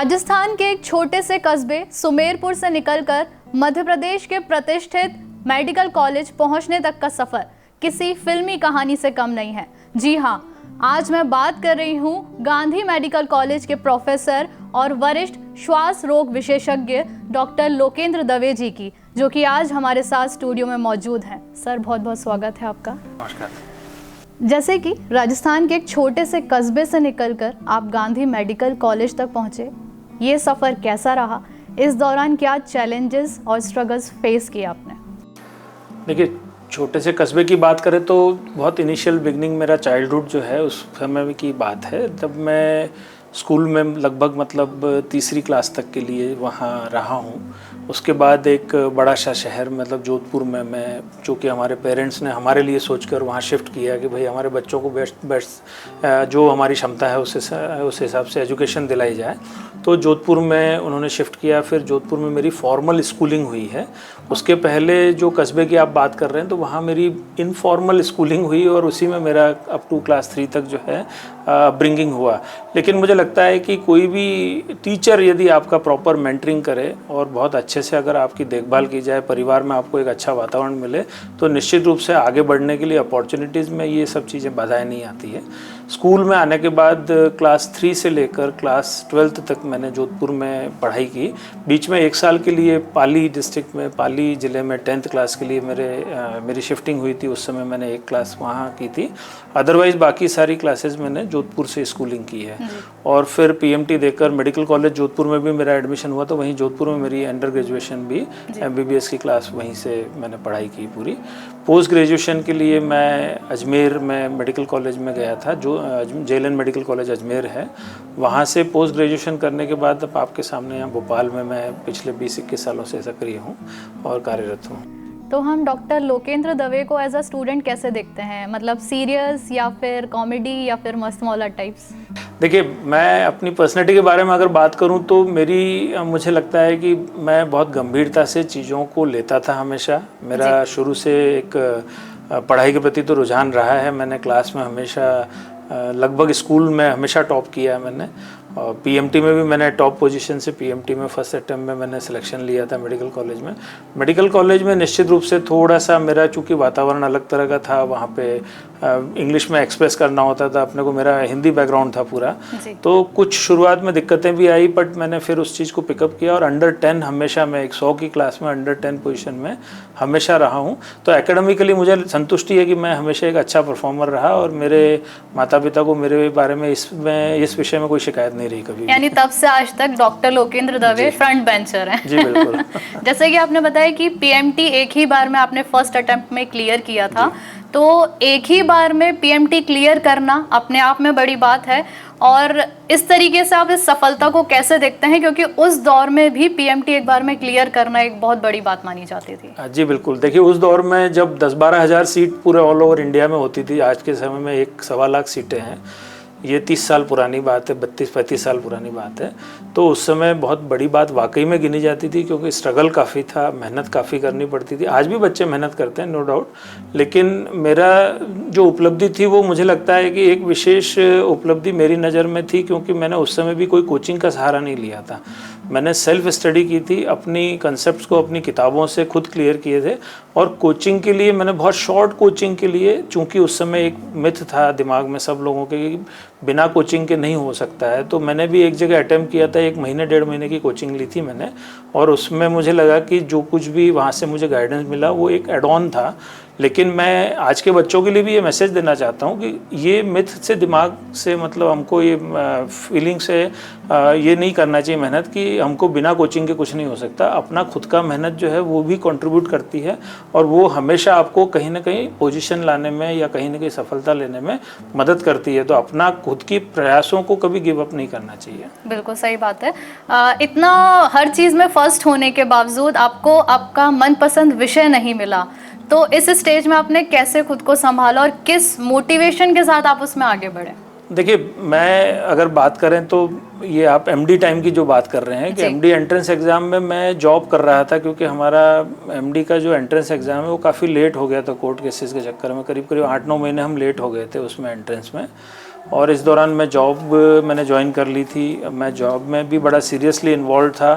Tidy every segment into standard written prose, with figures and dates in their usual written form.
राजस्थान के एक छोटे से कस्बे सुमेरपुर से निकलकर मध्य प्रदेश के प्रतिष्ठित मेडिकल कॉलेज पहुंचने तक का सफर किसी फिल्मी कहानी से कम नहीं है। जी हाँ, आज मैं बात कर रही हूँ गांधी मेडिकल कॉलेज के प्रोफेसर और वरिष्ठ श्वास रोग विशेषज्ञ डॉक्टर लोकेंद्र दवे जी की, जो कि आज हमारे साथ स्टूडियो में मौजूद हैं। सर, बहुत बहुत स्वागत है आपका। नमस्कार। जैसे कि राजस्थान के एक छोटे से कस्बे से निकलकर आप गांधी मेडिकल कॉलेज तक पहुंचे, ये सफ़र कैसा रहा? इस दौरान क्या चैलेंजेस और स्ट्रगल्स फेस किए आपने? देखिए, छोटे से कस्बे की बात करें तो बहुत इनिशियल बिगनिंग मेरा चाइल्डहुड जो है उस समय की बात है। तब मैं स्कूल में लगभग तीसरी क्लास तक के लिए वहाँ रहा हूँ। उसके बाद एक बड़ा सा शहर जोधपुर में मैं, चूँकि हमारे पेरेंट्स ने हमारे लिए सोचकर वहाँ शिफ्ट किया कि भाई हमारे बच्चों को बेस्ट जो हमारी क्षमता है उस हिसाब से एजुकेशन दिलाई जाए, तो जोधपुर में उन्होंने शिफ्ट किया। फिर जोधपुर में मेरी फॉर्मल स्कूलिंग हुई है। उसके पहले जो कस्बे की आप बात कर रहे हैं तो वहाँ मेरी इनफॉर्मल स्कूलिंग हुई और उसी में मेरा अप टू क्लास 3 तक जो है अपब्रिंगिंग हुआ। लेकिन मुझे लगता है कि कोई भी टीचर यदि आपका प्रॉपर मेंटरिंग करे और बहुत अच्छे से अगर आपकी देखभाल की जाए, परिवार में आपको एक अच्छा वातावरण मिले, तो निश्चित रूप से आगे बढ़ने के लिए अपॉर्चुनिटीज़ में ये सब चीज़ें बाधाएं नहीं आती है। स्कूल में आने के बाद क्लास 3 से लेकर क्लास 12th तक मैंने जोधपुर में पढ़ाई की। बीच में 1 साल के लिए पाली डिस्ट्रिक्ट में, पाली ज़िले में 10th क्लास के लिए मेरी शिफ्टिंग हुई थी। उस समय मैंने 1 क्लास वहाँ की थी। अदरवाइज़ बाकी सारी क्लासेस मैंने जोधपुर से स्कूलिंग की है। और फिर पीएमटी देकर मेडिकल कॉलेज जोधपुर में भी मेरा एडमिशन हुआ, तो वहीं जोधपुर में मेरी अंडर ग्रेजुएशन भी MBBS की क्लास वहीं से मैंने पढ़ाई की पूरी। पोस्ट ग्रेजुएशन के लिए मैं अजमेर में मेडिकल कॉलेज में गया था, जो JLN मेडिकल कॉलेज अजमेर है। वहाँ से पोस्ट ग्रेजुएशन करने के बाद अब आपके सामने यहाँ भोपाल में मैं पिछले 20-21 सालों से सक्रिय हूँ और कार्यरत हूँ। तो हम डॉक्टर लोकेंद्र दवे को एज अ स्टूडेंट कैसे देखते हैं? मतलब सीरियस या फिर कॉमेडी या फिर मस्त मौला टाइप्स? देखिए, मैं अपनी पर्सनैलिटी के बारे में अगर बात करूं तो मुझे लगता है कि मैं बहुत गंभीरता से चीज़ों को लेता था हमेशा। मेरा शुरू से एक पढ़ाई के प्रति तो रुझान रहा है। मैंने क्लास में हमेशा लगभग स्कूल में हमेशा टॉप किया है मैंने। और पीएमटी में भी मैंने टॉप पोजीशन से पीएमटी में फर्स्ट अटेम्प्ट में मैंने सिलेक्शन लिया था मेडिकल कॉलेज में। मेडिकल कॉलेज में निश्चित रूप से थोड़ा सा मेरा, चूँकि वातावरण अलग तरह का था, वहाँ पे इंग्लिश में एक्सप्रेस करना होता था अपने को। मेरा हिंदी बैकग्राउंड था पूरा, तो कुछ शुरुआत में दिक्कतें भी आई, बट मैंने फिर उस चीज़ को पिकअप किया। और अंडर 10 हमेशा मैं 100 की क्लास में अंडर 10 पोजीशन में हमेशा रहा हूँ। तो एकेडमिकली मुझे संतुष्टि है कि मैं हमेशा एक अच्छा परफॉर्मर रहा और मेरे माता पिता को मेरे बारे में इस विषय में कोई शिकायत नहीं रही कभी। यानी तब से आज तक doctor Lokendra Dave front bencher हैं। जी बिल्कुल। जैसे कि आपने बताया कि पीएमटी एक ही बार में आपने फर्स्ट अटेम्प्ट में क्लियर किया था, तो एक ही बार में पीएमटी क्लियर करना अपने आप में बड़ी बात है। और इस तरीके से आप इस सफलता को कैसे देखते हैं, क्योंकि उस दौर में भी पीएमटी एक बार में क्लियर करना एक बहुत बड़ी बात मानी जाती थी? जी बिल्कुल। देखिए, उस दौर में जब 10-12 हज़ार सीट पूरे ऑल ओवर इंडिया में होती थी, आज के समय में 1-1.25 लाख सीटें हैं। ये 30 साल पुरानी बात है, 32-35 साल पुरानी बात है। तो उस समय बहुत बड़ी बात वाकई में गिनी जाती थी, क्योंकि स्ट्रगल काफ़ी था, मेहनत काफ़ी करनी पड़ती थी। आज भी बच्चे मेहनत करते हैं, नो डाउट, लेकिन मेरा जो उपलब्धि थी वो मुझे लगता है कि एक विशेष उपलब्धि मेरी नज़र में थी, क्योंकि मैंने उस समय भी कोई कोचिंग का सहारा नहीं लिया था। मैंने सेल्फ स्टडी की थी, अपनी कंसेप्ट्स को अपनी किताबों से खुद क्लियर किए थे। और कोचिंग के लिए मैंने बहुत शॉर्ट कोचिंग के लिए, चूँकि उस समय एक मिथ था दिमाग में सब लोगों के कि बिना कोचिंग के नहीं हो सकता है, तो मैंने भी एक जगह अटेम्प्ट किया था। 1 महीने 1.5 महीने की कोचिंग ली थी मैंने, और उसमें मुझे लगा कि जो कुछ भी वहाँ से मुझे गाइडेंस मिला वो एक एड ऑन था। लेकिन मैं आज के बच्चों के लिए भी ये मैसेज देना चाहता हूँ कि ये मिथ से, दिमाग से, हमको ये फीलिंग से ये नहीं करना चाहिए मेहनत कि हमको बिना कोचिंग के कुछ नहीं हो सकता। अपना खुद का मेहनत जो है वो भी कंट्रीब्यूट करती है, और वो हमेशा आपको कहीं ना कहीं पोजीशन लाने में या कहीं ना कहीं सफलता लेने में मदद करती है। तो अपना खुद की प्रयासों को कभी गिव अप नहीं करना चाहिए। बिल्कुल सही बात है। इतना हर चीज़ में फर्स्ट होने के बावजूद आपको आपका मनपसंद विषय नहीं मिला, तो इस स्टेज में आपने कैसे खुद को संभाला और किस मोटिवेशन के साथ आप उसमें आगे बढ़े? देखिए, मैं अगर बात करें तो ये आप एमडी टाइम की जो बात कर रहे हैं कि एमडी एंट्रेंस एग्ज़ाम में मैं जॉब कर रहा था, क्योंकि हमारा एमडी का जो एंट्रेंस एग्ज़ाम है वो काफ़ी लेट हो गया था कोर्ट केसेस के चक्कर में। करीब 8-9 महीने हम लेट हो गए थे उसमें एंट्रेंस में। और इस दौरान मैं जॉब मैंने ज्वाइन कर ली थी। मैं जॉब में भी बड़ा सीरियसली इन्वॉल्व था।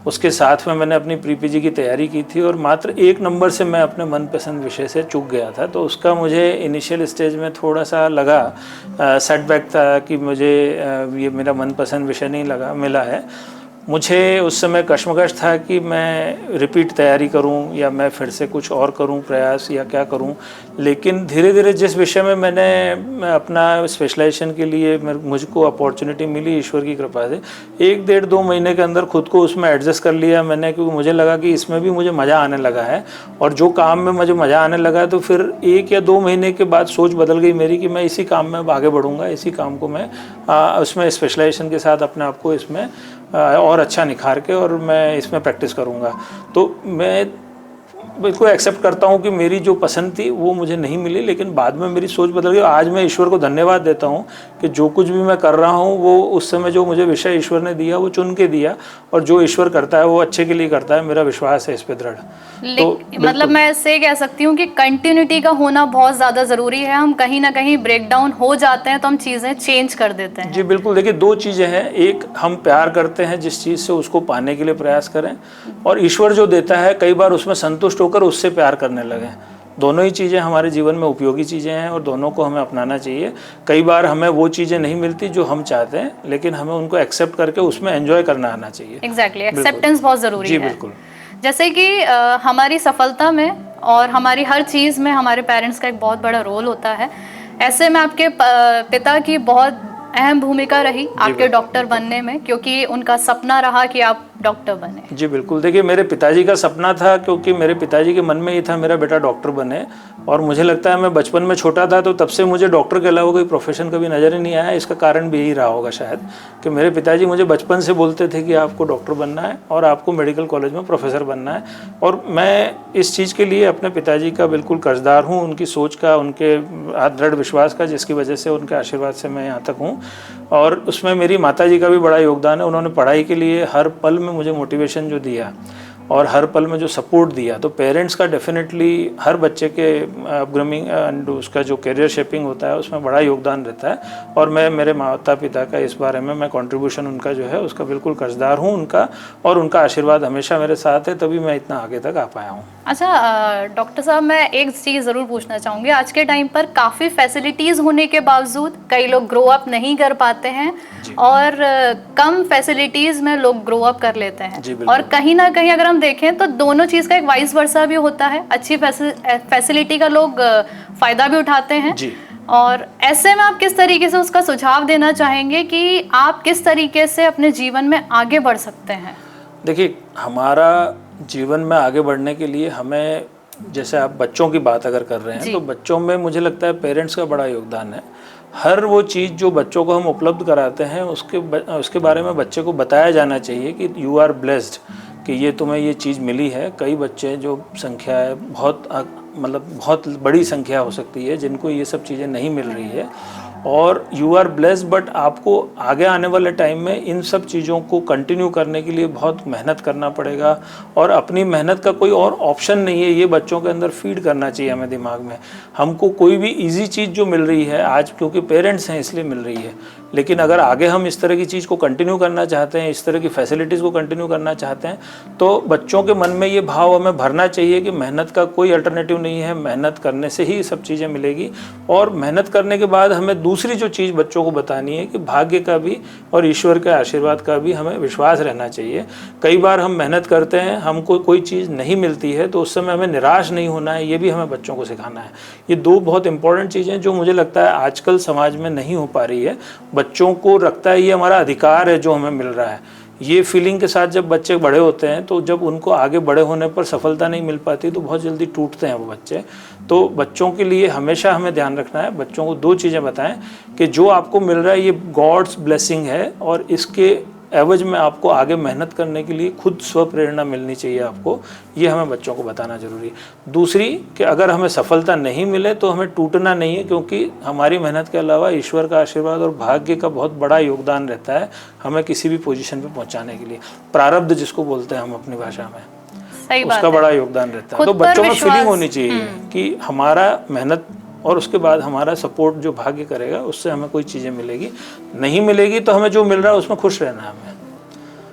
उसके साथ में मैंने अपनी प्री पीजी की तैयारी की थी और मात्र 1 नंबर से मैं अपने मनपसंद विषय से चूक गया था। तो उसका मुझे इनिशियल स्टेज में थोड़ा सा लगा, सेटबैक था कि मुझे ये मेरा मनपसंद विषय नहीं मिला है। मुझे उस समय कश्मकश था कि मैं रिपीट तैयारी करूं या मैं फिर से कुछ और करूं प्रयास या क्या करूं। लेकिन धीरे धीरे जिस विषय में मैं अपना स्पेशलाइजेशन के लिए मुझको अपॉर्चुनिटी मिली ईश्वर की कृपा से, 1-1.5-2 महीने के अंदर खुद को उसमें एडजस्ट कर लिया मैंने, क्योंकि मुझे लगा कि इसमें भी मुझे मज़ा आने लगा है। और जो काम में मुझे मज़ा आने लगा तो फिर 1 या 2 महीने के बाद सोच बदल गई मेरी कि मैं इसी काम में आगे बढ़ूँगा, इसी काम को मैं उसमें स्पेशलाइजेशन के साथ अपने आप को इसमें और अच्छा निखार के और मैं इसमें प्रैक्टिस करूँगा। तो मैं बिल्कुल एक्सेप्ट करता हूँ कि मेरी जो पसंद थी वो मुझे नहीं मिली, लेकिन बाद में मेरी सोच बदल गई। आज मैं ईश्वर को धन्यवाद देता हूँ कि जो कुछ भी मैं कर रहा हूँ वो उस समय जो मुझे विषय ईश्वर ने दिया वो चुन के दिया, और जो ईश्वर करता है वो अच्छे के लिए करता है। मेरा विश्वास है इस पर दृढ़। तो मतलब मैं इससे कह सकती हूँ कि कंटिन्यूटी का होना बहुत ज़्यादा ज़रूरी है। हम कहीं ना कहीं ब्रेक डाउन हो जाते हैं तो हम चीज़ें चेंज कर देते हैं। जी बिल्कुल। देखिए 2 चीज़ें हैं, एक हम प्यार करते हैं जिस चीज़ से उसको पाने के लिए प्रयास करें, और ईश्वर जो देता है कई बार उसमें संतुष्ट होकर उससे प्यार करने लगें। दोनों ही चीज़ें हमारे जीवन में उपयोगी चीज़ें हैं और दोनों को हमें अपनाना चाहिए। कई बार हमें वो चीज़ें नहीं मिलती जो हम चाहते हैं, लेकिन हमें उनको एक्सेप्ट करके उसमें एंजॉय करना आना चाहिए। एग्जैक्टली, एक्सेप्टेंस बहुत ज़रूरी है। जी बिल्कुल। जैसे कि हमारी सफलता में और हमारी हर चीज़ में हमारे पेरेंट्स का एक बहुत बड़ा रोल होता है। ऐसे में आपके पिता की बहुत अहम भूमिका रही आपके डॉक्टर बनने में, क्योंकि उनका सपना रहा कि आप डॉक्टर बने। जी बिल्कुल। देखिए मेरे पिताजी का सपना था, क्योंकि मेरे पिताजी के मन में ये था मेरा बेटा डॉक्टर बने, और मुझे लगता है मैं बचपन में छोटा था तो तब से मुझे डॉक्टर के अलावा कोई प्रोफेशन कभी नज़र ही नहीं आया। इसका कारण भी यही रहा होगा शायद, कि मेरे पिताजी मुझे बचपन से बोलते थे कि आपको डॉक्टर बनना है और आपको मेडिकल कॉलेज में प्रोफेसर बनना है। और मैं इस चीज़ के लिए अपने पिताजी का बिल्कुल कर्जदार हूँ, उनकी सोच का, उनके दृढ़ विश्वास का, जिसकी वजह से उनके आशीर्वाद से मैं यहाँ तक हूँ। और उसमें मेरी माताजी का भी बड़ा योगदान है। उन्होंने पढ़ाई के लिए हर पल में मुझे मोटिवेशन जो दिया और हर पल में जो सपोर्ट दिया, तो पेरेंट्स का डेफिनेटली हर बच्चे के अपग्रामिंग एंड उसका जो करियर शेपिंग होता है उसमें बड़ा योगदान रहता है। और मैं मेरे माता पिता का इस बारे में मैं कंट्रीब्यूशन उनका जो है उसका बिल्कुल कर्जदार हूँ उनका, और उनका आशीर्वाद हमेशा मेरे साथ है, तभी मैं इतना आगे तक आ पाया हूँ। अच्छा डॉक्टर साहब, मैं एक चीज़ ज़रूर पूछना चाहूँगी। आज के टाइम पर काफ़ी फैसिलिटीज़ होने के बावजूद कई लोग ग्रो अप नहीं कर पाते हैं और कम फैसिलिटीज़ में लोग ग्रो अप कर लेते हैं। और कहीं ना कहीं अगर हम देखें तो दोनों चीज़ का एक वाइस वर्सा भी होता है। अच्छी फैसिलिटी का लोग फ़ायदा भी उठाते हैं जी। और ऐसे में आप किस तरीके से उसका सुझाव देना चाहेंगे कि आप किस तरीके से अपने जीवन में आगे बढ़ सकते हैं? देखिए हमारा जीवन में आगे बढ़ने के लिए हमें, जैसे आप बच्चों की बात अगर कर रहे हैं तो बच्चों में मुझे लगता है पेरेंट्स का बड़ा योगदान है। हर वो चीज़ जो बच्चों को हम उपलब्ध कराते हैं उसके बारे में बच्चे को बताया जाना चाहिए कि यू आर ब्लेस्ड, कि ये तुम्हें ये चीज़ मिली है। कई बच्चे जो संख्या है बहुत बड़ी संख्या हो सकती है जिनको ये सब चीज़ें नहीं मिल रही है, और यू आर ब्लेस्ड, बट आपको आगे आने वाले टाइम में इन सब चीज़ों को कंटिन्यू करने के लिए बहुत मेहनत करना पड़ेगा, और अपनी मेहनत का कोई और ऑप्शन नहीं है। ये बच्चों के अंदर फीड करना चाहिए हमें दिमाग में। हमको कोई भी इजी चीज़ जो मिल रही है आज, क्योंकि पेरेंट्स हैं इसलिए मिल रही है, लेकिन अगर आगे हम इस तरह की चीज़ को कंटिन्यू करना चाहते हैं, इस तरह की फैसिलिटीज़ को कंटिन्यू करना चाहते हैं, तो बच्चों के मन में ये भाव हमें भरना चाहिए कि मेहनत का कोई अल्टरनेटिव नहीं है, मेहनत करने से ही सब चीज़ें मिलेगी। और मेहनत करने के बाद हमें दूसरी जो चीज़ बच्चों को बतानी है कि भाग्य का भी और ईश्वर के आशीर्वाद का भी हमें विश्वास रहना चाहिए। कई बार हम मेहनत करते हैं, हमको कोई चीज़ नहीं मिलती है, तो उस समय हमें निराश नहीं होना है, ये भी हमें बच्चों को सिखाना है। ये 2 बहुत इंपॉर्टेंट चीज़ें जो मुझे लगता है आजकल समाज में नहीं हो पा रही है। बच्चों को लगता है ये हमारा अधिकार है जो हमें मिल रहा है। ये फीलिंग के साथ जब बच्चे बड़े होते हैं तो जब उनको आगे बड़े होने पर सफलता नहीं मिल पाती तो बहुत जल्दी टूटते हैं वो बच्चे। तो बच्चों के लिए हमेशा हमें ध्यान रखना है, बच्चों को 2 चीज़ें बताएं कि जो आपको मिल रहा है ये गॉड्स ब्लेसिंग है, और इसके एवज में आपको आगे मेहनत करने के लिए खुद स्व प्रेरणा मिलनी चाहिए आपको। ये हमें बच्चों को बताना जरूरी है। दूसरी कि अगर हमें सफलता नहीं मिले तो हमें टूटना नहीं है, क्योंकि हमारी मेहनत के अलावा ईश्वर का आशीर्वाद और भाग्य का बहुत बड़ा योगदान रहता है हमें किसी भी पोजीशन पे पहुंचाने के लिए। प्रारब्ध जिसको बोलते हैं हम अपनी भाषा में, उसका बड़ा योगदान रहता है। तो बच्चों में फीलिंग होनी चाहिए कि हमारा मेहनत और उसके बाद हमारा सपोर्ट जो भाग्य करेगा उससे हमें कोई चीज़ें मिलेगी, नहीं मिलेगी तो हमें जो मिल रहा है उसमें खुश रहना है हमें।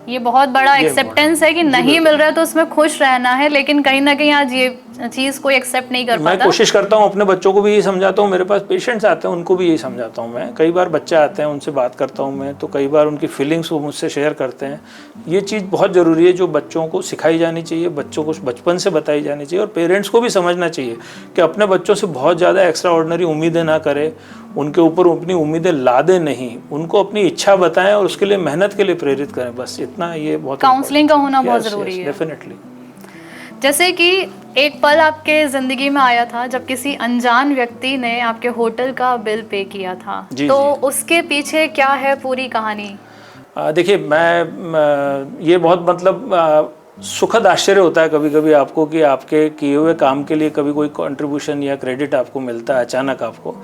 ये बहुत बड़ा एक्सेप्टेंस है कि नहीं मिल रहा है तो उसमें खुश रहना है, लेकिन कहीं ना कहीं आज ये चीज़ कोई एक्सेप्ट नहीं कर पाता। मैं कोशिश करता हूँ, अपने बच्चों को भी यही समझाता हूँ, मेरे पास पेशेंट्स आते हैं उनको भी यही समझाता हूँ मैं। कई बार बच्चे आते हैं उनसे बात करता हूँ मैं, तो कई बार उनकी फीलिंग्स वो मुझसे शेयर करते हैं। ये चीज़ बहुत ज़रूरी है जो बच्चों को सिखाई जानी चाहिए, बच्चों को बचपन से बताई जानी चाहिए, और पेरेंट्स को भी समझना चाहिए कि अपने बच्चों से बहुत ज़्यादा एक्स्ट्रा ऑर्डिनरी उम्मीदें ना करें, उनके ऊपर अपनी उम्मीदें लादें नहीं, उनको अपनी इच्छा बताएं और उसके लिए मेहनत के लिए प्रेरित करें, बस इतना। ये बहुत काउंसलिंग का होना बहुत ज़रूरी है। डेफिनेटली। जैसे कि एक पल आपके ज़िंदगी में आया था जब किसी अनजान व्यक्ति ने आपके होटल का बिल पे किया था, तो उसके पीछे क्या है पूरी कहानी? देखिए, ये बहुत मतलब सुखद आश्चर्य होता है कभी कभी आपको कि आपके किए हुए काम के लिए कभी कोई कंट्रीब्यूशन या क्रेडिट आपको मिलता है अचानक आपको।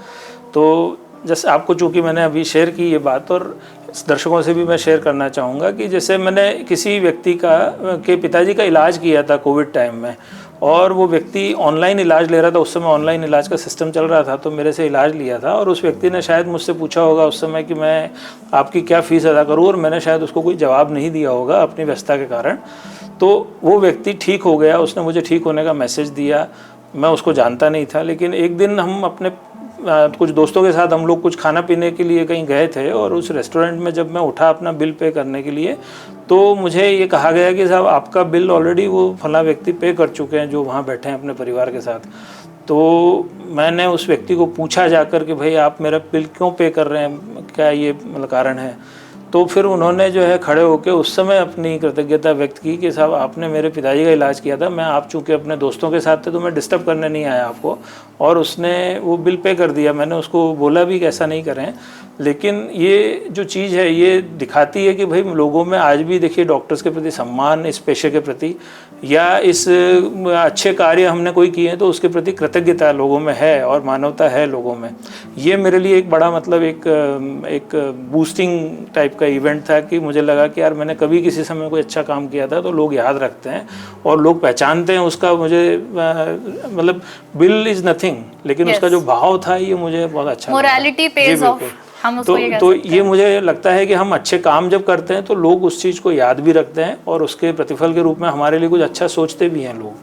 तो जैसे आपको, चूँकि मैंने अभी शेयर की ये बात, और दर्शकों से भी मैं शेयर करना चाहूँगा कि जैसे मैंने किसी व्यक्ति के पिताजी का इलाज किया था कोविड टाइम में, और वो व्यक्ति ऑनलाइन इलाज ले रहा था, उस समय ऑनलाइन इलाज का सिस्टम चल रहा था, तो मेरे से इलाज लिया था। और उस व्यक्ति ने शायद मुझसे पूछा होगा उस समय कि मैं आपकी क्या फ़ीस अदा करूँ, और मैंने शायद उसको कोई जवाब नहीं दिया होगा अपनी व्यस्तता के कारण। तो वो व्यक्ति ठीक हो गया, उसने मुझे ठीक होने का मैसेज दिया, मैं उसको जानता नहीं था। लेकिन एक दिन हम अपने कुछ दोस्तों के साथ हम लोग कुछ खाना पीने के लिए कहीं गए थे, और उस रेस्टोरेंट में जब मैं उठा अपना बिल पे करने के लिए, तो मुझे ये कहा गया कि साहब आपका बिल ऑलरेडी वो फला व्यक्ति पे कर चुके हैं जो वहाँ बैठे हैं अपने परिवार के साथ। तो मैंने उस व्यक्ति को पूछा जाकर कि भाई आप मेरा बिल क्यों पे कर रहे हैं, क्या ये मतलब कारण है? तो फिर उन्होंने जो है खड़े होकर उस समय अपनी कृतज्ञता व्यक्त की कि साहब आपने मेरे पिताजी का इलाज किया था, मैं आप चूँकि अपने दोस्तों के साथ थे तो मैं डिस्टर्ब करने नहीं आया आपको, और उसने वो बिल पे कर दिया। मैंने उसको बोला भी कि ऐसा नहीं करें, लेकिन ये जो चीज़ है ये दिखाती है कि भाई लोगों में आज भी देखिए डॉक्टर्स के प्रति सम्मान, इस पेशे के प्रति, या इस अच्छे कार्य हमने कोई किए हैं तो उसके प्रति कृतज्ञता लोगों में है और मानवता है लोगों में। ये मेरे लिए एक बड़ा मतलब एक बूस्टिंग टाइप का इवेंट था कि मुझे लगा कि यार मैंने कभी किसी समय कोई अच्छा काम किया था तो लोग याद रखते हैं और लोग पहचानते हैं उसका। मुझे मतलब बिल इज़ नथिंग, लेकिन उसका जो भाव था ये मुझे बहुत अच्छा, मोरालिटी पेज ऑफ, हम उसको ये तो ये मुझे लगता है कि हम अच्छे काम जब करते हैं तो लोग उस चीज़ को याद भी रखते हैं और उसके प्रतिफल के रूप में हमारे लिए कुछ अच्छा सोचते भी हैं लोग।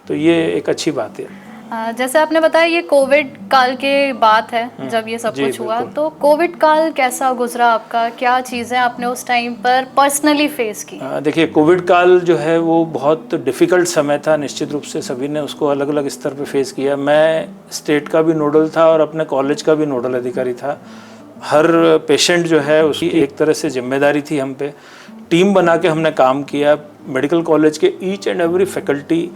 तो ये एक अच्छी बात है। जैसे आपने बताया ये कोविड काल के बात है जब ये सब कुछ हुआ, तो कोविड काल कैसा गुजरा आपका? क्या चीज़ें आपने उस टाइम पर पर्सनली फेस की? देखिए, कोविड काल जो है वो बहुत डिफ़िकल्ट समय था, निश्चित रूप से सभी ने उसको अलग अलग स्तर पे फेस किया। मैं स्टेट का भी नोडल था और अपने कॉलेज का भी नोडल अधिकारी था। हर पेशेंट जो है उसकी एक तरह से जिम्मेदारी थी हम पे। टीम बना के हमने काम किया। मेडिकल कॉलेज के ईच एंड एवरी फैकल्टी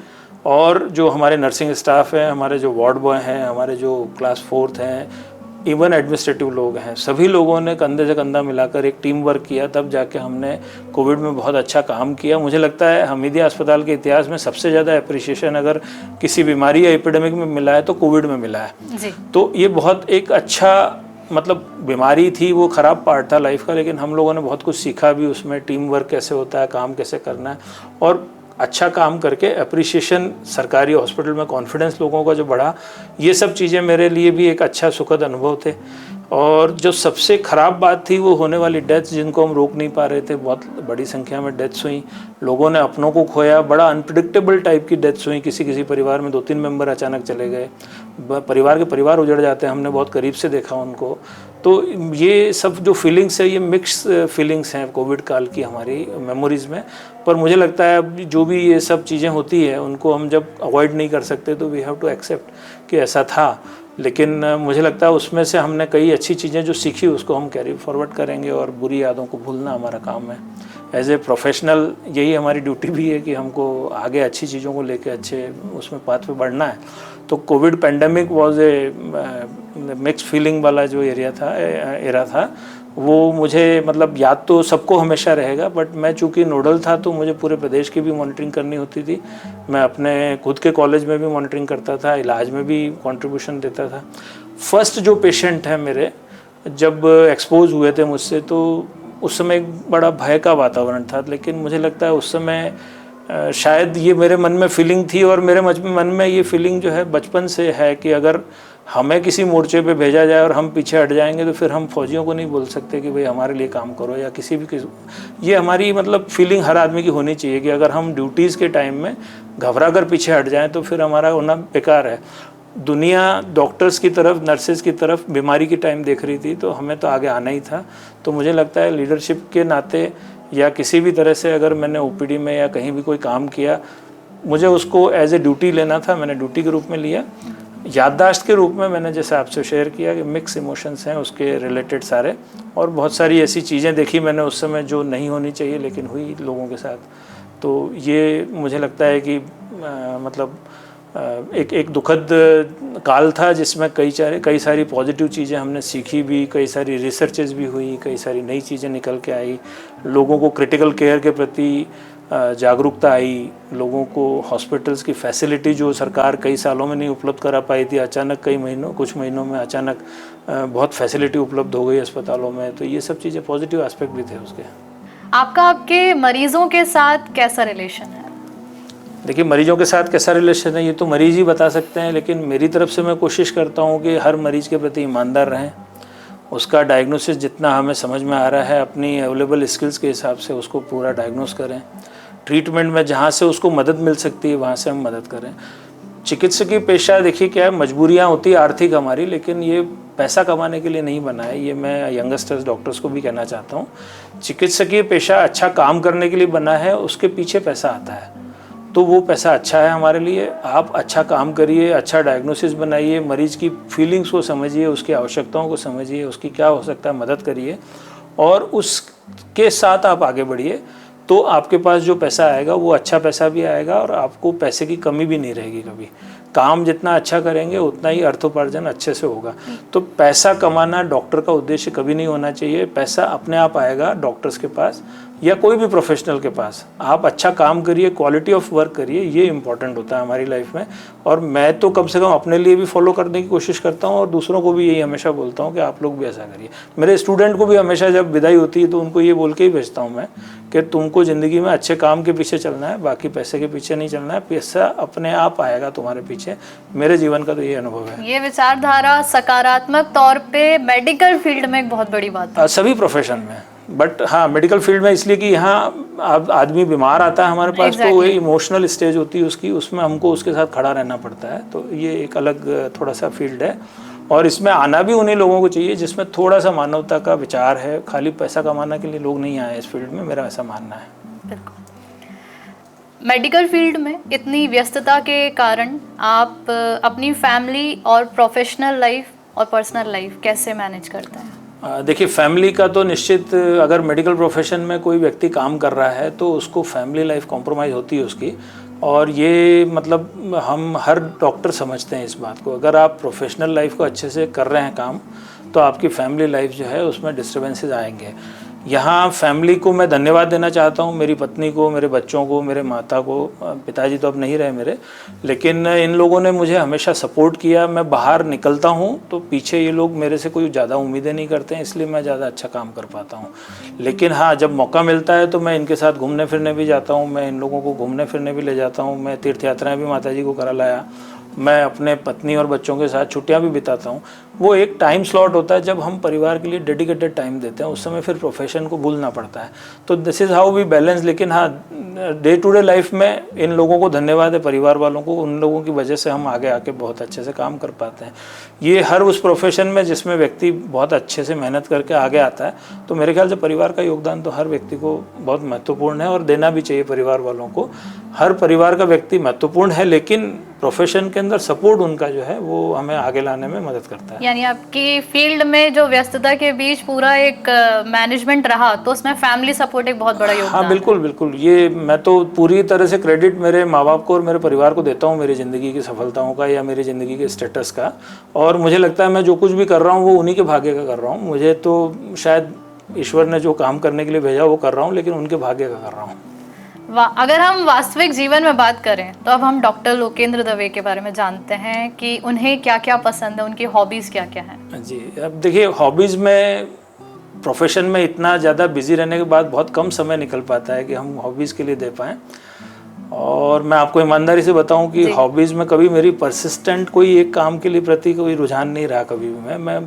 और जो हमारे नर्सिंग स्टाफ हैं, हमारे जो वार्ड बॉय हैं, हमारे जो क्लास 4th हैं, इवन एडमिनिस्ट्रेटिव लोग हैं, सभी लोगों ने कंधे से कंधा मिलाकर एक टीम वर्क किया। तब जाके हमने कोविड में बहुत अच्छा काम किया। मुझे लगता है हमीदिया अस्पताल के इतिहास में सबसे ज़्यादा अप्रिशिएशन अगर किसी बीमारी या एपिडेमिक में मिला है तो कोविड में मिला है जी। तो ये बहुत एक अच्छा मतलब बीमारी थी, वो ख़राब पार्ट था लाइफ का, लेकिन हम लोगों ने बहुत कुछ सीखा भी उसमें। टीम वर्क कैसे होता है, काम कैसे करना है, और अच्छा काम करके अप्रिशिएशन, सरकारी हॉस्पिटल में कॉन्फिडेंस लोगों का जो बढ़ा, ये सब चीज़ें मेरे लिए भी एक अच्छा सुखद अनुभव थे। और जो सबसे ख़राब बात थी वो होने वाली डेथ्स, जिनको हम रोक नहीं पा रहे थे। बहुत बड़ी संख्या में डेथ्स हुई, लोगों ने अपनों को खोया, बड़ा अनप्रिडिक्टेबल टाइप की डेथ्स हुई। किसी परिवार में 2-3 मेंबर अचानक चले गए, परिवार के परिवार उजड़ जाते हैं, हमने बहुत करीब से देखा उनको। तो ये सब जो फीलिंग्स है ये मिक्स फीलिंग्स हैं कोविड काल की हमारी मेमोरीज़ में। पर मुझे लगता है अब जो भी ये सब चीज़ें होती है उनको हम जब अवॉइड नहीं कर सकते तो वी हैव टू एक्सेप्ट कि ऐसा था। लेकिन मुझे लगता है उसमें से हमने कई अच्छी चीज़ें जो सीखी उसको हम कैरी फॉरवर्ड करेंगे, और बुरी यादों को भूलना हमारा काम है। एज ए प्रोफेशनल यही हमारी ड्यूटी भी है कि हमको आगे अच्छी चीज़ों को लेके अच्छे उसमें पाथ पे बढ़ना है। तो Covid pandemic was a mix feeling वाला जो एरा था वो मुझे मतलब याद तो सबको हमेशा रहेगा। बट मैं चूँकि नोडल था तो मुझे पूरे प्रदेश की भी मॉनिटरिंग करनी होती थी। मैं अपने खुद के कॉलेज में भी मॉनिटरिंग करता था, इलाज में भी कंट्रीब्यूशन देता था। फर्स्ट जो पेशेंट है मेरे जब एक्सपोज हुए थे मुझसे, तो उस समय एक बड़ा भय का वातावरण था। लेकिन मुझे लगता है उस समय शायद ये मेरे मन में फीलिंग थी, और मेरे मन में ये फीलिंग जो है बचपन से है कि अगर हमें किसी मोर्चे पे भेजा जाए और हम पीछे हट जाएंगे तो फिर हम फौजियों को नहीं बोल सकते कि भाई हमारे लिए काम करो, या ये हमारी मतलब फीलिंग हर आदमी की होनी चाहिए कि अगर हम ड्यूटीज़ के टाइम में घबरा कर पीछे हट जाएं तो फिर हमारा होना बेकार है। दुनिया डॉक्टर्स की तरफ, नर्सेज की तरफ बीमारी की टाइम देख रही थी, तो हमें तो आगे आना ही था। तो मुझे लगता है लीडरशिप के नाते या किसी भी तरह से अगर मैंने ओपीडी में या कहीं भी कोई काम किया, मुझे उसको एज ए ड्यूटी लेना था, मैंने ड्यूटी के रूप में लिया। याददाश्त के रूप में मैंने जैसे आपसे शेयर किया कि मिक्स इमोशंस हैं उसके रिलेटेड सारे, और बहुत सारी ऐसी चीज़ें देखी मैंने उस समय जो नहीं होनी चाहिए लेकिन हुई लोगों के साथ। तो ये मुझे लगता है कि मतलब एक दुखद काल था जिसमें कई सारी पॉजिटिव चीज़ें हमने सीखी भी, कई सारी रिसर्चेज भी हुई, कई सारी नई चीज़ें निकल के आई, लोगों को क्रिटिकल केयर के प्रति जागरूकता आई, लोगों को हॉस्पिटल्स की फैसिलिटी जो सरकार कई सालों में नहीं उपलब्ध करा पाई थी, अचानक कुछ महीनों में अचानक बहुत फैसिलिटी उपलब्ध हो गई अस्पतालों में। तो ये सब चीज़ें पॉजिटिव एस्पेक्ट भी थे उसके। आपका आपके मरीजों के साथ कैसा रिलेशन है? देखिए, मरीजों के साथ कैसा रिलेशन है ये तो मरीज ही बता सकते हैं, लेकिन मेरी तरफ से मैं कोशिश करता हूँ कि हर मरीज के प्रति ईमानदार रहें, उसका डायग्नोसिस जितना हमें समझ में आ रहा है अपनी अवेलेबल स्किल्स के हिसाब से उसको पूरा डायग्नोस करें, ट्रीटमेंट में जहाँ से उसको मदद मिल सकती है वहाँ से हम मदद करें। चिकित्सकीय पेशा देखिए क्या है, मजबूरियाँ होती है आर्थिक हमारी, लेकिन ये पैसा कमाने के लिए नहीं बना है। ये मैं यंगस्टर्स डॉक्टर्स को भी कहना चाहता हूँ, चिकित्सकीय पेशा अच्छा काम करने के लिए बना है, उसके पीछे पैसा आता है तो वो पैसा अच्छा है हमारे लिए। आप अच्छा काम करिए, अच्छा डायग्नोसिस बनाइए, मरीज की फीलिंग्स को समझिए, उसकी आवश्यकताओं को समझिए, उसकी क्या हो सकता है मदद करिए, और उसके साथ आप आगे बढ़िए। तो आपके पास जो पैसा आएगा वो अच्छा पैसा भी आएगा और आपको पैसे की कमी भी नहीं रहेगी कभी। काम जितना अच्छा करेंगे उतना ही अर्थोपार्जन अच्छे से होगा। तो पैसा कमाना डॉक्टर का उद्देश्य कभी नहीं होना चाहिए। पैसा अपने आप आएगा डॉक्टर्स के पास या कोई भी प्रोफेशनल के पास। आप अच्छा काम करिए, क्वालिटी ऑफ वर्क करिए, ये इंपॉर्टेंट होता है हमारी लाइफ में। और मैं तो कम से कम अपने लिए भी फॉलो करने की कोशिश करता हूँ और दूसरों को भी यही हमेशा बोलता हूँ कि आप लोग भी ऐसा करिए। मेरे स्टूडेंट को भी हमेशा जब विदाई होती है तो उनको ये बोल के ही भेजता हूँ मैं कि तुमको ज़िंदगी में अच्छे काम के पीछे चलना है, बाकी पैसे के पीछे नहीं चलना है। पैसा अपने आप आएगा तुम्हारे पीछे। मेरे जीवन का तो ये अनुभव है। ये विचारधारा सकारात्मक तौर पे मेडिकल फील्ड में एक बहुत बड़ी बात है। सभी प्रोफेशन में, बट हाँ मेडिकल फील्ड में इसलिए कि यहाँ आदमी बीमार आता है हमारे पास, तो वो इमोशनल स्टेज होती है उसकी, उसमें हमको उसके साथ खड़ा रहना पड़ता है। तो ये एक अलग थोड़ा सा फील्ड है और इसमें आना भी उन्हीं लोगों को चाहिए जिसमें थोड़ा सा मानवता का विचार है। खाली पैसा कमाने के लिए लोग नहीं आए इस फील्ड में, मेरा ऐसा मानना है। बिल्कुल। मेडिकल फील्ड में इतनी व्यस्तता के कारण आप अपनी फैमिली और प्रोफेशनल लाइफ और पर्सनल लाइफ कैसे मैनेज करते हैं? देखिए, फैमिली का तो निश्चित, अगर मेडिकल प्रोफेशन में कोई व्यक्ति काम कर रहा है तो उसको फैमिली लाइफ कॉम्प्रोमाइज़ होती है उसकी। और ये मतलब हम हर डॉक्टर समझते हैं इस बात को। अगर आप प्रोफेशनल लाइफ को अच्छे से कर रहे हैं काम, तो आपकी फैमिली लाइफ जो है उसमें डिस्टर्बेंसेस आएंगे। यहाँ फैमिली को मैं धन्यवाद देना चाहता हूँ, मेरी पत्नी को, मेरे बच्चों को, मेरे माता को। पिताजी तो अब नहीं रहे मेरे, लेकिन इन लोगों ने मुझे हमेशा सपोर्ट किया। मैं बाहर निकलता हूँ तो पीछे ये लोग मेरे से कोई ज़्यादा उम्मीदें नहीं करते हैं, इसलिए मैं ज़्यादा अच्छा काम कर पाता हूँ। लेकिन हाँ, जब मौका मिलता है तो मैं इनके साथ घूमने फिरने भी जाता हूँ, मैं इन लोगों को घूमने फिरने भी ले जाता हूँ। मैं तीर्थ यात्राएँ भी माता जी को करा लाया। मैं अपने पत्नी और बच्चों के साथ छुट्टियां भी बिताता हूं। वो एक टाइम स्लॉट होता है जब हम परिवार के लिए डेडिकेटेड टाइम देते हैं, उस समय फिर प्रोफेशन को भूलना पड़ता है। तो this is how we balance. लेकिन हाँ, डे टू डे लाइफ में इन लोगों को धन्यवाद है, परिवार वालों को। उन लोगों की वजह से हम आगे आके बहुत अच्छे से काम कर पाते हैं। ये हर उस प्रोफेशन में जिसमें व्यक्ति बहुत अच्छे से मेहनत करके आगे आता है, तो मेरे ख्याल से परिवार का योगदान तो हर व्यक्ति को बहुत महत्वपूर्ण है और देना भी चाहिए परिवार वालों को। हर परिवार का व्यक्ति महत्वपूर्ण है, लेकिन प्रोफेशन के अंदर सपोर्ट उनका जो है वो हमें आगे लाने में मदद करता है। यानी आपकी फील्ड में जो व्यस्तता के बीच पूरा एक मैनेजमेंट रहा, तो उसमें फैमिली सपोर्ट एक बहुत बड़ा योगदान। हाँ बिल्कुल बिल्कुल। ये मैं तो पूरी तरह से क्रेडिट मेरे माँ बाप को और मेरे परिवार को देता हूँ, मेरी ज़िंदगी की सफलताओं का या मेरी ज़िंदगी के स्टेटस का। और मुझे लगता है मैं जो कुछ भी कर रहा हूँ वो उन्हीं के भाग्य का कर रहा हूँ। मुझे तो शायद ईश्वर ने जो काम करने के लिए भेजा वो कर रहा हूँ, लेकिन उनके भाग्य का कर रहा हूँ। अगर हम वास्तविक जीवन में बात करें तो अब हम डॉक्टर लोकेंद्र दवे के बारे में जानते हैं कि उन्हें क्या क्या पसंद है, उनकी हॉबीज़ क्या क्या हैं। जी, अब देखिए, हॉबीज़ में प्रोफेशन में इतना ज़्यादा बिजी रहने के बाद बहुत कम समय निकल पाता है कि हम हॉबीज़ के लिए दे पाएँ। और मैं आपको ईमानदारी से बताऊं कि हॉबीज़ में कभी मेरी परसिस्टेंट कोई एक काम के लिए प्रति कोई रुझान नहीं रहा कभी भी। मैं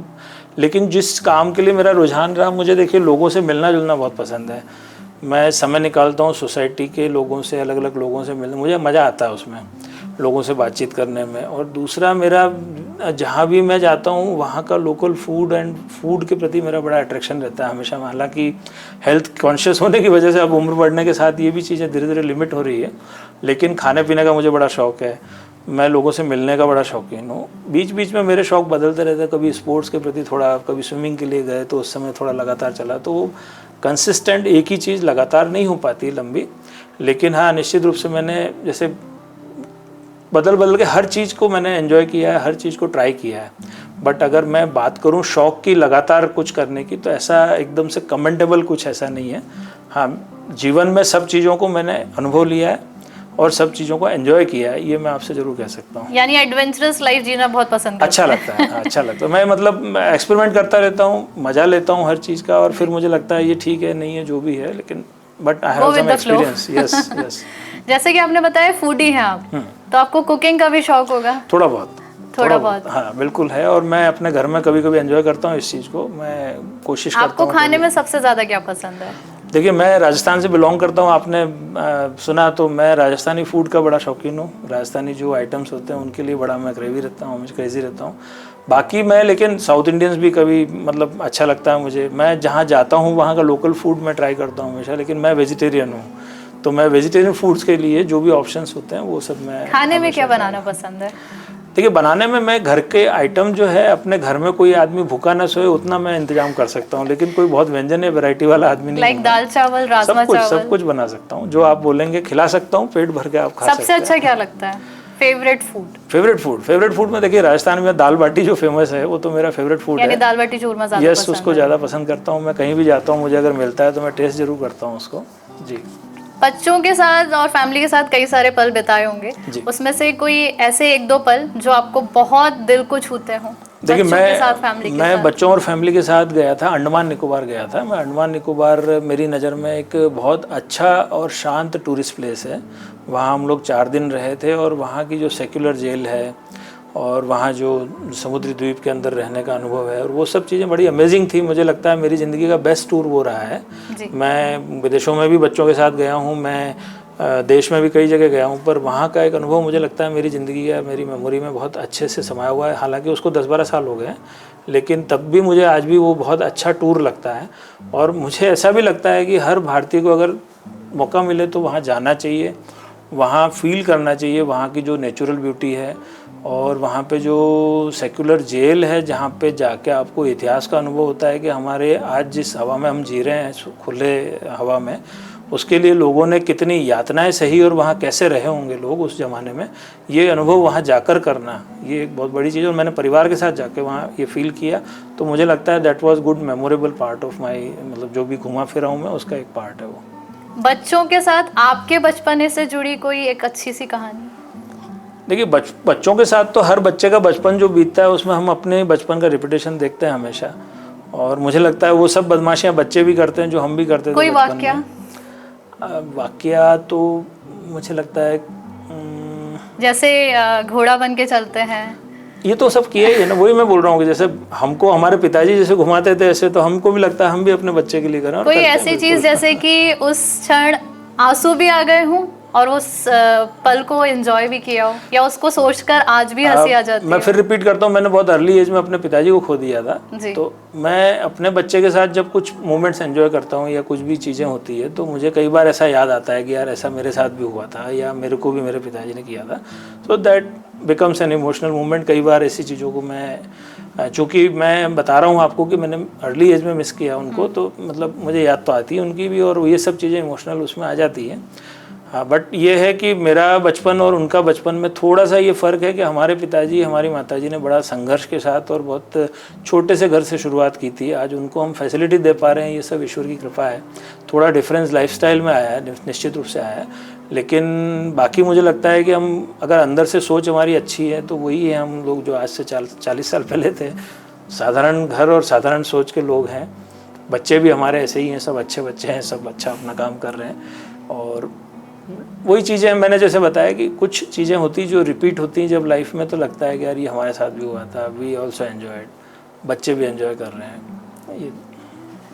लेकिन जिस काम के लिए मेरा रुझान रहा, मुझे देखिए लोगों से मिलना जुलना बहुत पसंद है। मैं समय निकालता हूँ सोसाइटी के लोगों से, अलग अलग लोगों से मिलने, मुझे मज़ा आता है उसमें, लोगों से बातचीत करने में। और दूसरा, मेरा जहाँ भी मैं जाता हूँ वहाँ का लोकल फूड एंड फूड के प्रति मेरा बड़ा अट्रैक्शन रहता है हमेशा। हालांकि हेल्थ कॉन्शियस होने की वजह से अब उम्र बढ़ने के साथ ये भी चीज़ें धीरे धीरे लिमिट हो रही है, लेकिन खाने पीने का मुझे बड़ा शौक़ है। मैं लोगों से मिलने का बड़ा शौकीन हूँ। बीच बीच में मेरे शौक़ बदलते रहते हैं, कभी स्पोर्ट्स के प्रति थोड़ा, कभी स्विमिंग के लिए गए तो उस समय थोड़ा लगातार चला, तो कंसिस्टेंट एक ही चीज़ लगातार नहीं हो पाती लंबी। लेकिन हाँ, निश्चित रूप से मैंने जैसे बदल बदल के हर चीज़ को मैंने एंजॉय किया है, हर चीज़ को ट्राई किया है। बट अगर मैं बात करूँ शौक़ की लगातार कुछ करने की, तो ऐसा एकदम से कमेंटेबल कुछ ऐसा नहीं है। हाँ, जीवन में सब चीज़ों को मैंने अनुभव लिया है और सब चीज़ों को एंजॉय किया है, ये मैं आपसे ज़रूर कह सकता हूँ। यानी एडवेंचरस लाइफ जीना बहुत पसंद करते अच्छा लगता है। हाँ, अच्छा लगता है। मैं मतलब एक्सपेरिमेंट करता रहता हूँ, मज़ा लेता हूँ हर चीज़ का, और फिर मुझे लगता है ये ठीक है, नहीं है, जो भी है, लेकिन but I have some experience. Yes yes. जैसे कि आपने बताया फूडी हैं आप, तो आपको कुकिंग का भी शौक होगा? थोड़ा बहुत। हाँ, बिल्कुल है। और मैं अपने घर में कभी कभी एंजॉय करता हूँ इस चीज़ को, मैं कोशिश करता हूँ। आपको खाने में सबसे ज़्यादा क्या पसंद है? देखिए, मैं राजस्थान से बिलोंग करता हूँ, आपने सुना तो मैं राजस्थानी फूड का बड़ा शौकीन हूँ। राजस्थानी जो आइटम्स होते हैं उनके लिए बड़ा मैं क्रेजी रहता हूँ। बाकी मैं, लेकिन साउथ इंडियंस भी कभी मतलब अच्छा लगता है मुझे। मैं जहाँ जाता हूँ वहाँ का लोकल फूड मैं ट्राई करता हूँ हमेशा, लेकिन मैं वेजिटेरियन हूँ, तो मैं वेजिटेरियन फूड्स के लिए जो भी ऑप्शंस होते हैं वो सब मैं। खाने में क्या बनाना पसंद है? देखिए, बनाने में मैं घर के आइटम जो है, अपने घर में कोई आदमी भूखा न सोए उतना मैं इंतजाम कर सकता हूँ, लेकिन कोई बहुत व्यंजन या वैरायटी वाला आदमी नहीं। लाइक दाल चावल, राजमा चावल, सब कुछ बना सकता हूँ। जो आप बोलेंगे खिला सकता हूँ, पेट भर के आप खा सकते हैं। सबसे अच्छा क्या लगता है? फेवरेट फूड में देखिए, राजस्थान में दाल बाटी जो फेमस है वो तो मेरा फेवरेट फूड है। दाल बाटी चूरमा ज़्यादा यस, उसको ज़्यादा पसंद करता हूँ। मैं कहीं भी जाता हूँ, मुझे अगर मिलता है तो मैं टेस्ट जरूर करता हूँ उसको। जी। बच्चों के साथ और फैमिली के साथ कई सारे पल बिताए होंगे, उसमें से कोई ऐसे एक दो पल जो आपको बहुत दिल को छूते हों? देखिए, मैं बच्चों और फैमिली के साथ गया था, अंडमान निकोबार गया था मैं। अंडमान निकोबार मेरी नज़र में एक बहुत अच्छा और शांत टूरिस्ट प्लेस है। वहाँ हम लोग 4 दिन रहे थे, और वहाँ की जो सेक्युलर जेल है और वहाँ जो समुद्री द्वीप के अंदर रहने का अनुभव है, और वो सब चीज़ें बड़ी अमेजिंग थी। मुझे लगता है मेरी ज़िंदगी का बेस्ट टूर वो रहा है। मैं विदेशों में भी बच्चों के साथ गया हूँ, मैं देश में भी कई जगह गया हूँ, पर वहाँ का एक अनुभव मुझे लगता है मेरी ज़िंदगी या मेरी मेमोरी में बहुत अच्छे से समाया हुआ है। हालांकि उसको 10-12 साल हो गए, लेकिन तब भी मुझे आज भी वो बहुत अच्छा टूर लगता है। और मुझे ऐसा भी लगता है कि हर भारतीय को अगर मौका मिले तो वहाँ जाना चाहिए, वहाँ फील करना चाहिए वहाँ की जो नेचुरल ब्यूटी है, और वहाँ पे जो सेक्युलर जेल है जहाँ पे जाके आपको इतिहास का अनुभव होता है कि हमारे आज जिस हवा में हम जी रहे हैं, खुले हवा में, उसके लिए लोगों ने कितनी यातनाएं सही और वहाँ कैसे रहे होंगे लोग उस ज़माने में। ये अनुभव वहाँ जाकर करना, ये एक बहुत बड़ी चीज़ है। और मैंने परिवार के साथ जाके वहाँ ये फील किया, तो मुझे लगता है that was good memorable part of my, मतलब जो भी घुमा फिरा हूँ मैं उसका एक पार्ट है वो। बच्चों के साथ आपके बचपने से जुड़ी कोई एक अच्छी सी कहानी? देखिए, बच्चों के साथ तो हर बच्चे का बचपन जो बीतता है उसमें हम अपने बचपन का रिपीटेशन देखते हैं हमेशा, और मुझे लगता है वो सब बदमाशियाँ बच्चे भी करते हैं जो हम भी करते थे। कोई वाकया? वाकया तो मुझे लगता है जैसे घोड़ा बन के चलते हैं, ये तो सब किया ही है ना। वही मैं बोल रहा हूँ कि जैसे हमको हमारे पिताजी जैसे घुमाते थे, ऐसे तो हमको भी लगता है हम भी अपने बच्चे के लिए करें। कोई ऐसी चीज जैसे कि उस क्षण आंसू भी आ गए हों और उस पल को एंजॉय भी किया हो, या उसको सोचकर आज भी हंसी आ जाती है? मैं फिर रिपीट करता हूँ, मैंने बहुत अर्ली एज में अपने पिताजी को खो दिया था। तो मैं अपने बच्चे के साथ जब कुछ मोमेंट्स एंजॉय करता हूँ या कुछ भी चीज़ें होती है, तो मुझे कई बार ऐसा याद आता है कि यार ऐसा मेरे साथ भी हुआ था, या मेरे को भी मेरे पिताजी ने किया था। So that becomes an emotional moment. कई बार ऐसी चीज़ों को मैं, चूँकि मैं बता रहा हूँ आपको कि मैंने अर्ली एज में मिस किया उनको, तो मतलब मुझे याद तो आती है उनकी भी, और ये सब चीज़ें इमोशनल उसमें आ जाती हैं। हाँ, बट ये है कि मेरा बचपन और उनका बचपन में थोड़ा सा ये फ़र्क है कि हमारे पिताजी, हमारी माताजी ने बड़ा संघर्ष के साथ और बहुत छोटे से घर से शुरुआत की थी। आज उनको हम फैसिलिटी दे पा रहे हैं, ये सब ईश्वर की कृपा है। थोड़ा डिफरेंस लाइफस्टाइल में आया है, निश्चित रूप से आया है, लेकिन बाकी मुझे लगता है कि हम अगर अंदर से सोच हमारी अच्छी है तो वही है हम लोग जो आज से 40 साल पहले थे। साधारण घर और साधारण सोच के लोग हैं। बच्चे भी हमारे ऐसे ही हैं, सब अच्छे बच्चे हैं, सब अच्छा अपना काम कर रहे हैं। और वही चीज़ें मैंने जैसे बताया कि कुछ चीज़ें होती जो रिपीट होती हैं जब लाइफ में, तो लगता है कि यार ये हमारे साथ भी हुआ था, वी ऑल्सो एन्जॉयड, बच्चे भी एंजॉय कर रहे हैं। ये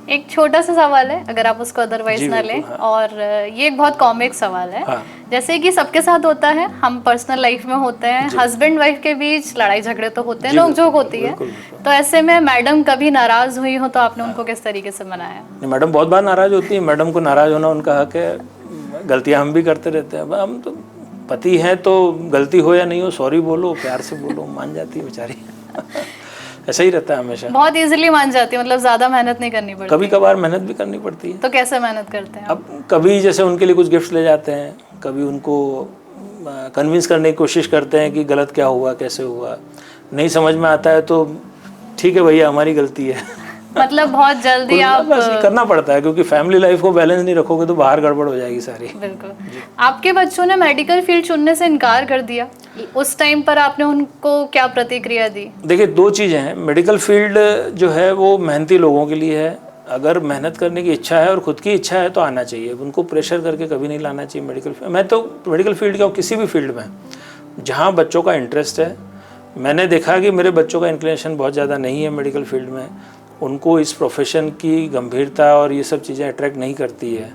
एक छोटा सा सवाल है, अगर आप उसको अदरवाइज जी ना लें, बिल्कुल, हाँ। और ये एक बहुत कॉमिक सवाल है। हाँ। जैसे कि सबके साथ होता है, हम पर्सनल लाइफ में होते हैं, हस्बैंड वाइफ के बीच लड़ाई झगड़े तो होते हैं, जी, नोक झोंक बिल्कुल, होती है। बिल्कुल, बिल्कुल। तो ऐसे में मैडम कभी नाराज हुई हो तो आपने उनको किस तरीके से मनाया? नहीं, मैडम बहुत बार नाराज़ होती है। मैडम को नाराज़ होना उनका हक है, गलतियाँ हम भी करते रहते हैं। अब हम तो पति हैं, तो गलती हो या नहीं हो सॉरी बोलो, प्यार से बोलो, मान जाती है बेचारी। ऐसा ही रहता है हमेशा। बहुत इजीली मान जाती है, मतलब ज्यादा मेहनत नहीं करनी पड़ती? कभी कभार मेहनत भी करनी पड़ती है। तो कैसे मेहनत करते हैं आप? अब कभी जैसे उनके लिए कुछ गिफ्ट ले जाते हैं, कभी उनको कन्विंस करने की कोशिश करते हैं कि गलत क्या हुआ, कैसे हुआ, नहीं समझ में आता है तो ठीक है भैया हमारी गलती है। मतलब बहुत जल्दी आप बस ये करना पड़ता है, क्योंकि फैमिली लाइफ को बैलेंस नहीं रखोगे तो बाहर गड़बड़ हो जाएगी सारी। बिल्कुल। आपके बच्चों ने मेडिकल फील्ड चुनने से इनकार कर दिया, उस टाइम पर आपने उनको क्या प्रतिक्रिया दी? देखिए, दो चीज़ें हैं। मेडिकल फील्ड जो है वो मेहनती लोगों के लिए है। अगर मेहनत करने की इच्छा है और खुद की इच्छा है तो आना चाहिए, उनको प्रेशर करके कभी नहीं लाना चाहिए मेडिकल फील्ड। मैं तो मेडिकल फील्ड का किसी भी फील्ड में जहाँ बच्चों का इंटरेस्ट है, मैंने देखा कि मेरे बच्चों का इंक्लिनेशन बहुत ज़्यादा नहीं है मेडिकल फील्ड में, उनको इस प्रोफेशन की गंभीरता और ये सब चीज़ें अट्रैक्ट नहीं करती है,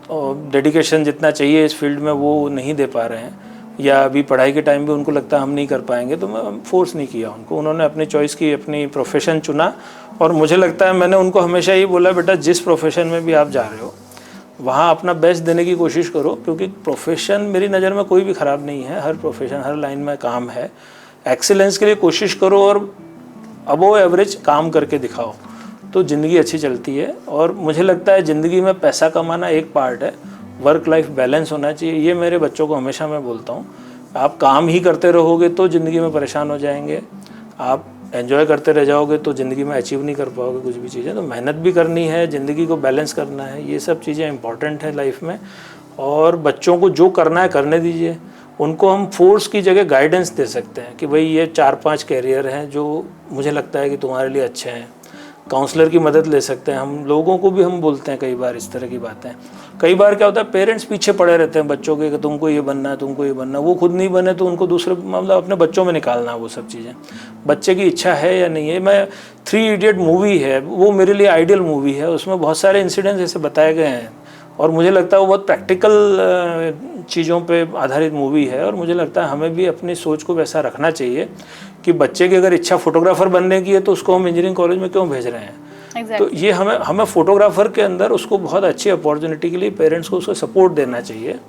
और डेडिकेशन जितना चाहिए इस फील्ड में वो नहीं दे पा रहे हैं, या अभी पढ़ाई के टाइम भी उनको लगता है हम नहीं कर पाएंगे, तो मैं फोर्स नहीं किया उनको। उन्होंने अपनी चॉइस की, अपनी प्रोफेशन चुना, और मुझे लगता है मैंने उनको हमेशा ये बोला, बेटा जिस प्रोफेशन में भी आप जा रहे हो वहाँ अपना बेस्ट देने की कोशिश करो, क्योंकि प्रोफेशन मेरी नज़र में कोई भी ख़राब नहीं है। हर प्रोफेशन, हर लाइन में काम है। एक्सीलेंस के लिए कोशिश करो और अबोव एवरेज काम करके दिखाओ, तो ज़िंदगी अच्छी चलती है। और मुझे लगता है ज़िंदगी में पैसा कमाना एक पार्ट है, वर्क लाइफ बैलेंस होना चाहिए। ये मेरे बच्चों को हमेशा मैं बोलता हूँ। आप काम ही करते रहोगे तो ज़िंदगी में परेशान हो जाएंगे, आप एंजॉय करते रह जाओगे तो ज़िंदगी में अचीव नहीं कर पाओगे कुछ भी चीज़ें। तो मेहनत भी करनी है, ज़िंदगी को बैलेंस करना है, ये सब चीज़ें इंपॉर्टेंट है लाइफ में। और बच्चों को जो करना है करने दीजिए। उनको हम फोर्स की जगह गाइडेंस दे सकते हैं कि भाई ये 4-5 कैरियर हैं जो मुझे लगता है कि तुम्हारे लिए अच्छे हैं। काउंसलर की मदद ले सकते हैं। हम लोगों को भी हम बोलते हैं कई बार इस तरह की बातें। कई बार क्या होता है, पेरेंट्स पीछे पड़े रहते हैं बच्चों के कि तुमको ये बनना है, तुमको ये बनना है। वो खुद नहीं बने तो उनको दूसरे, मतलब अपने बच्चों में निकालना वो सब चीज़ें। बच्चे की इच्छा है या नहीं है। मैं 3 इडियट मूवी है, वो मेरे लिए आइडियल मूवी है। उसमें बहुत सारे इंसिडेंट्स ऐसे बताए गए हैं, और मुझे लगता है वो बहुत प्रैक्टिकल चीज़ों पे आधारित मूवी है। और मुझे लगता है हमें भी अपनी सोच को वैसा रखना चाहिए कि बच्चे की अगर इच्छा फोटोग्राफर बनने की है तो उसको हम इंजीनियरिंग कॉलेज में क्यों भेज रहे हैं। तो ये हमें फोटोग्राफर के अंदर उसको बहुत अच्छी अपॉर्चुनिटी के लिए पेरेंट्स को उसको सपोर्ट देना चाहिए।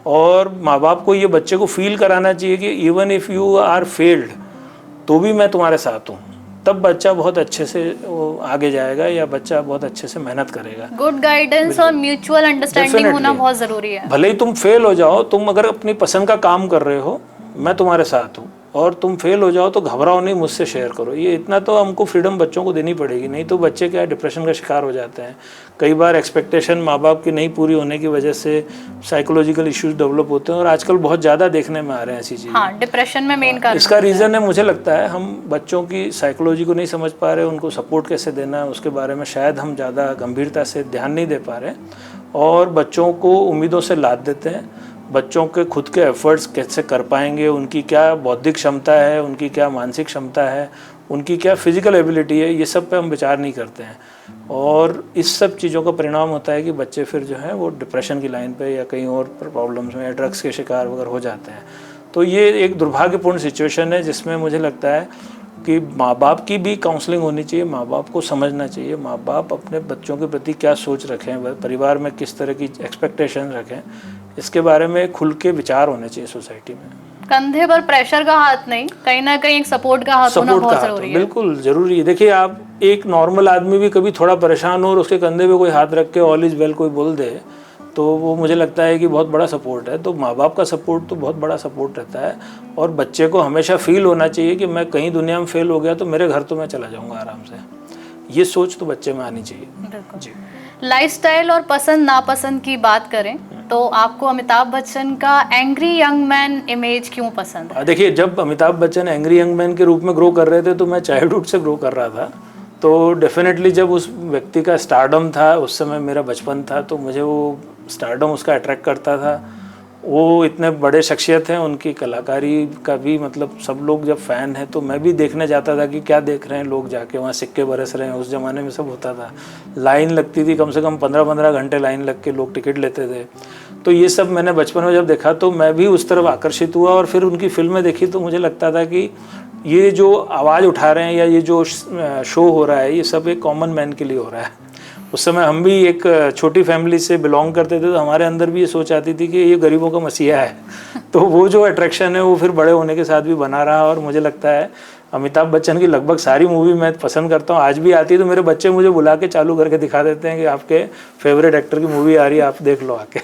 और माँ बाप को ये बच्चे को फील कराना चाहिए कि even if you are failed तो भी मैं तुम्हारे साथ हूँ। तब बच्चा बहुत अच्छे से आगे जाएगा, या बच्चा बहुत अच्छे से मेहनत करेगा। गुड गाइडेंस और म्यूचुअल अंडरस्टैंडिंग होना बहुत ज़रूरी है। भले ही तुम फेल हो जाओ, तुम अगर अपनी पसंद का काम कर रहे हो, मैं तुम्हारे साथ हूँ। और तुम फेल हो जाओ तो घबराओ नहीं, मुझसे शेयर करो। ये इतना तो हमको फ्रीडम बच्चों को देनी पड़ेगी, नहीं तो बच्चे क्या डिप्रेशन का शिकार हो जाते हैं। कई बार एक्सपेक्टेशन माँ बाप की नहीं पूरी होने की वजह से साइकोलॉजिकल इश्यूज डेवलप होते हैं, और आजकल बहुत ज़्यादा देखने में आ रहे हैं ऐसी चीज़ें। हाँ, डिप्रेशन में मेन कारण इसका रीज़न है, मुझे लगता है हम बच्चों की साइकोलॉजी को नहीं समझ पा रहे, उनको सपोर्ट कैसे देना है उसके बारे में शायद हम ज़्यादा गंभीरता से ध्यान नहीं दे पा रहे, और बच्चों को उम्मीदों से लाद देते हैं। बच्चों के खुद के एफर्ट्स कैसे कर पाएंगे, उनकी क्या बौद्धिक क्षमता है, उनकी क्या मानसिक क्षमता है, उनकी क्या फिजिकल एबिलिटी है, ये सब पे हम विचार नहीं करते हैं। और इस सब चीज़ों का परिणाम होता है कि बच्चे फिर जो है वो डिप्रेशन की लाइन पे या कहीं और प्रॉब्लम्स में या ड्रग्स के शिकार वगैरह हो जाते हैं। तो ये एक दुर्भाग्यपूर्ण सिचुएशन है, जिसमें मुझे लगता है कि माँ बाप की भी काउंसलिंग होनी चाहिए। माँ बाप को समझना चाहिए माँ बाप अपने बच्चों के प्रति क्या सोच रखें, परिवार में किस तरह की एक्सपेक्टेशन रखें, इसके बारे में खुल के विचार होने चाहिए सोसाइटी में। कंधे पर प्रेशर का हाथ नहीं, कहीं ना कहीं एक सपोर्ट का हाथ होना बहुत जरूरी है। बिल्कुल जरूरी है। देखिए, आप एक नॉर्मल आदमी भी कभी थोड़ा परेशान हो और उसके कंधे पे कोई हाथ रख के ऑल इज वेल कोई बोल दे, तो वो मुझे लगता है कि बहुत बड़ा सपोर्ट है। तो माँ बाप का सपोर्ट तो बहुत बड़ा सपोर्ट रहता है, और बच्चे को हमेशा फील होना चाहिए कि मैं कहीं दुनिया में फेल हो गया तो मेरे घर तो मैं चला जाऊँगा आराम से। ये सोच तो बच्चे में आनी चाहिए। बिल्कुल जी। लाइफस्टाइल और पसंद नापसंद की बात करें तो आपको अमिताभ बच्चन का एंग्री यंग मैन इमेज क्यों पसंद है? देखिए, जब Amitabh Bachchan angry young man के रूप में ग्रो कर रहे थे तो मैं चाइल्डहुड से ग्रो कर रहा था। तो डेफिनेटली जब उस व्यक्ति का स्टारडम था, उस समय मेरा बचपन था, तो मुझे वो स्टारडम उसका अट्रैक्ट करता था। वो इतने बड़े शख्सियत हैं, उनकी कलाकारी का भी मतलब सब लोग जब फ़ैन हैं तो मैं भी देखने जाता था कि क्या देख रहे हैं लोग, जाके वहाँ सिक्के बरस रहे हैं। उस ज़माने में सब होता था, लाइन लगती थी, कम से कम 15-15 घंटे लाइन लग के लोग टिकट लेते थे। तो ये सब मैंने बचपन में जब देखा तो मैं भी उस तरफ आकर्षित हुआ, और फिर उनकी फिल्में देखी तो मुझे लगता था कि ये जो आवाज़ उठा रहे हैं या ये जो शो हो रहा है ये सब एक कॉमन मैन के लिए हो रहा है। उस समय हम भी एक छोटी फैमिली से बिलोंग करते थे, तो हमारे अंदर भी ये सोच आती थी कि ये गरीबों का मसीहा है। तो वो जो अट्रैक्शन है वो फिर बड़े होने के साथ भी बना रहा, और मुझे लगता है अमिताभ बच्चन की लगभग सारी मूवी मैं पसंद करता हूँ। आज भी आती है तो मेरे बच्चे मुझे बुला के चालू करके दिखा देते हैं कि आपके फेवरेट एक्टर की मूवी आ रही है, आप देख लो आके।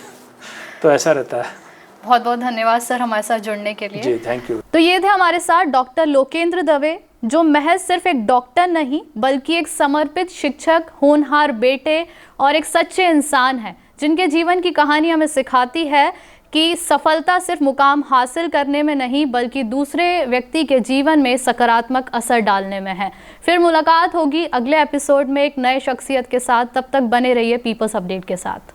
तो ऐसा रहता है। बहुत बहुत धन्यवाद सर हमारे साथ जुड़ने के लिए। जी थैंक यू। तो ये थे हमारे साथ डॉक्टर लोकेंद्र दवे, जो महज सिर्फ एक डॉक्टर नहीं बल्कि एक समर्पित शिक्षक, होनहार बेटे और एक सच्चे इंसान हैं, जिनके जीवन की कहानी हमें सिखाती है कि सफलता सिर्फ मुकाम हासिल करने में नहीं बल्कि दूसरे व्यक्ति के जीवन में सकारात्मक असर डालने में है। फिर मुलाकात होगी अगले एपिसोड में एक नए शख्सियत के साथ। तब तक बने रहिए पीपल्स अपडेट के साथ।